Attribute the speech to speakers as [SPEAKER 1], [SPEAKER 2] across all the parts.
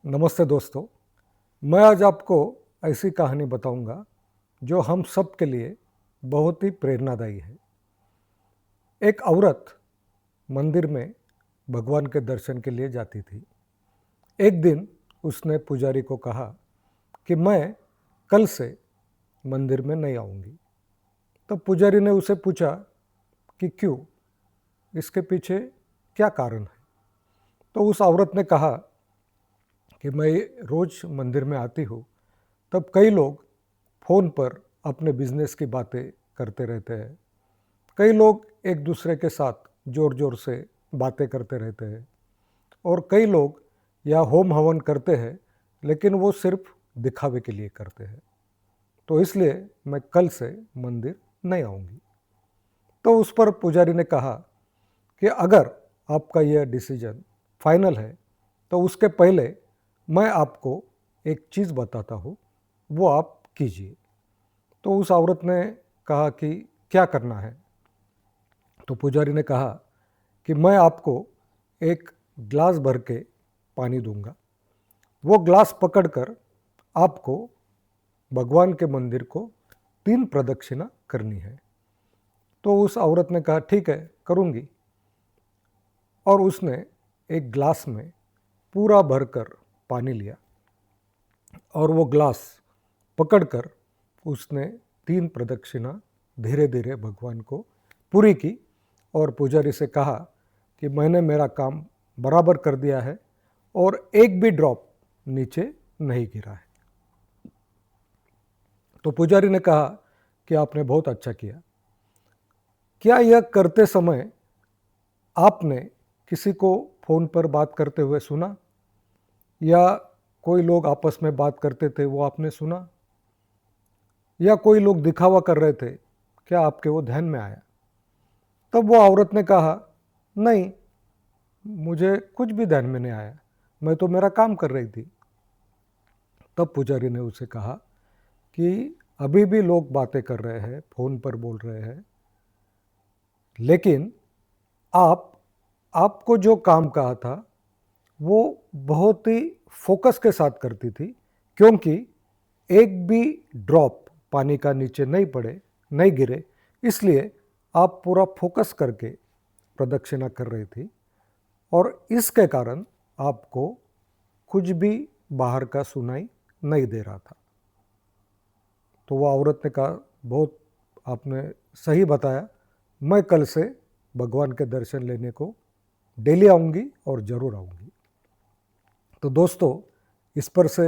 [SPEAKER 1] नमस्ते दोस्तों। मैं आज आपको ऐसी कहानी बताऊंगा जो हम सब के लिए बहुत ही प्रेरणादायी है। एक औरत मंदिर में भगवान के दर्शन के लिए जाती थी। एक दिन उसने पुजारी को कहा कि मैं कल से मंदिर में नहीं आऊंगी। तब पुजारी ने उसे पूछा कि क्यों, इसके पीछे क्या कारण है। तो उस औरत ने कहा कि मैं रोज़ मंदिर में आती हूँ, तब कई लोग फ़ोन पर अपने बिजनेस की बातें करते रहते हैं। कई लोग एक दूसरे के साथ ज़ोर ज़ोर से बातें करते रहते हैं और कई लोग या होम हवन करते हैं, लेकिन वो सिर्फ दिखावे के लिए करते हैं। तो इसलिए मैं कल से मंदिर नहीं आऊँगी। तो उस पर पुजारी ने कहा कि अगर आपका यह डिसीजन फाइनल है तो उसके पहले मैं आपको एक चीज़ बताता हूँ, वो आप कीजिए। तो उस औरत ने कहा कि क्या करना है। तो पुजारी ने कहा कि मैं आपको एक ग्लास भर के पानी दूंगा। वो ग्लास पकड़कर आपको भगवान के मंदिर को 3 प्रदक्षिणा करनी है। तो उस औरत ने कहा ठीक है, करूँगी। और उसने एक ग्लास में पूरा भरकर पानी लिया और वो ग्लास पकड़कर उसने 3 प्रदक्षिणा धीरे धीरे भगवान को पूरी की और पुजारी से कहा कि मैंने मेरा काम बराबर कर दिया है और एक भी ड्रॉप नीचे नहीं गिरा है। तो पुजारी ने कहा कि आपने बहुत अच्छा किया। क्या यह करते समय आपने किसी को फ़ोन पर बात करते हुए सुना, या कोई लोग आपस में बात करते थे वो आपने सुना, या कोई लोग दिखावा कर रहे थे, क्या आपके वो ध्यान में आया? तब वो औरत ने कहा, नहीं, मुझे कुछ भी ध्यान में नहीं आया, मैं तो मेरा काम कर रही थी। तब पुजारी ने उसे कहा कि अभी भी लोग बातें कर रहे हैं, फ़ोन पर बोल रहे हैं, लेकिन आपको जो काम कहा था वो बहुत ही फोकस के साथ करती थी, क्योंकि एक भी ड्रॉप पानी का नीचे नहीं पड़े, नहीं गिरे, इसलिए आप पूरा फोकस करके प्रदक्षिणा कर रही थी और इसके कारण आपको कुछ भी बाहर का सुनाई नहीं दे रहा था। तो वह औरत ने कहा, बहुत आपने सही बताया, मैं कल से भगवान के दर्शन लेने को डेली आऊँगी और ज़रूर आऊँगी। तो दोस्तों, इस पर से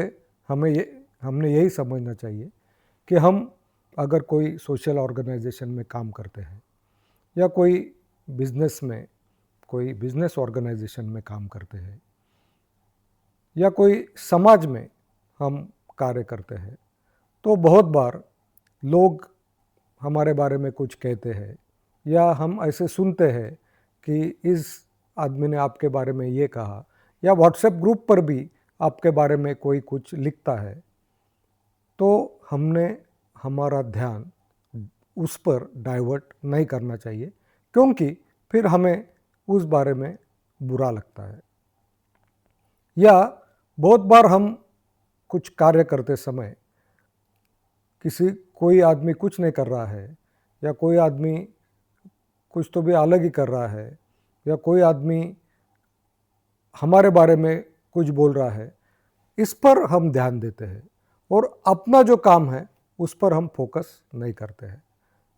[SPEAKER 1] हमने यही समझना चाहिए कि हम अगर कोई सोशल ऑर्गेनाइजेशन में काम करते हैं या कोई बिजनेस ऑर्गेनाइजेशन में काम करते हैं या कोई समाज में हम कार्य करते हैं, तो बहुत बार लोग हमारे बारे में कुछ कहते हैं या हम ऐसे सुनते हैं कि इस आदमी ने आपके बारे में ये कहा, या व्हाट्सएप ग्रुप पर भी आपके बारे में कोई कुछ लिखता है, तो हमने हमारा ध्यान उस पर डाइवर्ट नहीं करना चाहिए, क्योंकि फिर हमें उस बारे में बुरा लगता है। या बहुत बार हम कुछ कार्य करते समय कोई आदमी कुछ नहीं कर रहा है, या कोई आदमी कुछ तो भी अलग ही कर रहा है, या कोई आदमी हमारे बारे में कुछ बोल रहा है, इस पर हम ध्यान देते हैं और अपना जो काम है उस पर हम फोकस नहीं करते हैं।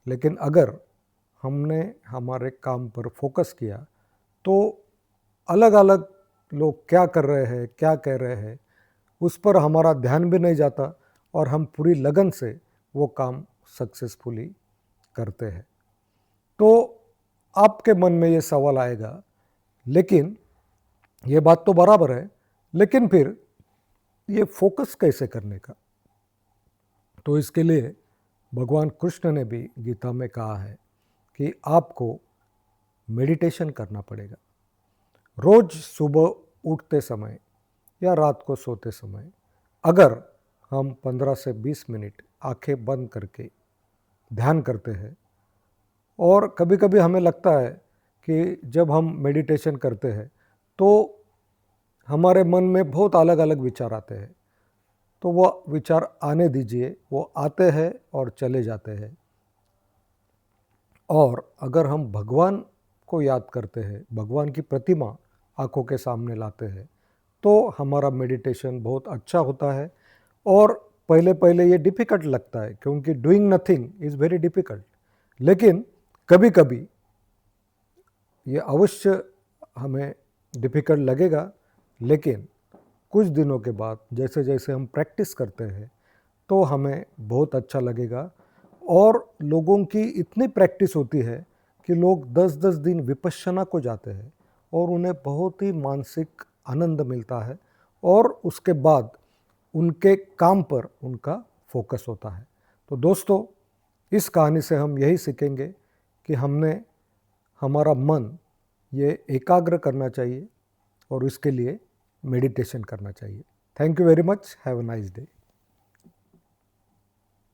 [SPEAKER 1] लेकिन अगर हमने हमारे काम पर फोकस किया तो अलग अलग लोग क्या कर रहे हैं, क्या कह रहे हैं, उस पर हमारा ध्यान भी नहीं जाता और हम पूरी लगन से वो काम सक्सेसफुली करते हैं। तो आपके मन में ये सवाल आएगा, लेकिन ये बात तो बराबर है, लेकिन फिर ये फोकस कैसे करने का? तो इसके लिए भगवान कृष्ण ने भी गीता में कहा है कि आपको मेडिटेशन करना पड़ेगा। रोज सुबह उठते समय या रात को सोते समय अगर हम 15 से 20 मिनट आंखें बंद करके ध्यान करते हैं, और कभी कभी हमें लगता है कि जब हम मेडिटेशन करते हैं तो हमारे मन में बहुत अलग अलग विचार आते हैं, तो वो विचार आने दीजिए, वो आते हैं और चले जाते हैं। और अगर हम भगवान को याद करते हैं, भगवान की प्रतिमा आँखों के सामने लाते हैं, तो हमारा मेडिटेशन बहुत अच्छा होता है। और पहले पहले ये डिफ़िकल्ट लगता है, क्योंकि doing nothing is very difficult, लेकिन कभी कभी ये अवश्य हमें डिफ़िकल्ट लगेगा, लेकिन कुछ दिनों के बाद जैसे जैसे हम प्रैक्टिस करते हैं तो हमें बहुत अच्छा लगेगा। और लोगों की इतनी प्रैक्टिस होती है कि लोग 10-10 दिन विपश्यना को जाते हैं और उन्हें बहुत ही मानसिक आनंद मिलता है, और उसके बाद उनके काम पर उनका फोकस होता है। तो दोस्तों, इस कहानी से हम यही सीखेंगे कि हमने हमारा मन ये एकाग्र करना चाहिए और इसके लिए मेडिटेशन करना चाहिए। Thank you very much. Have a nice day.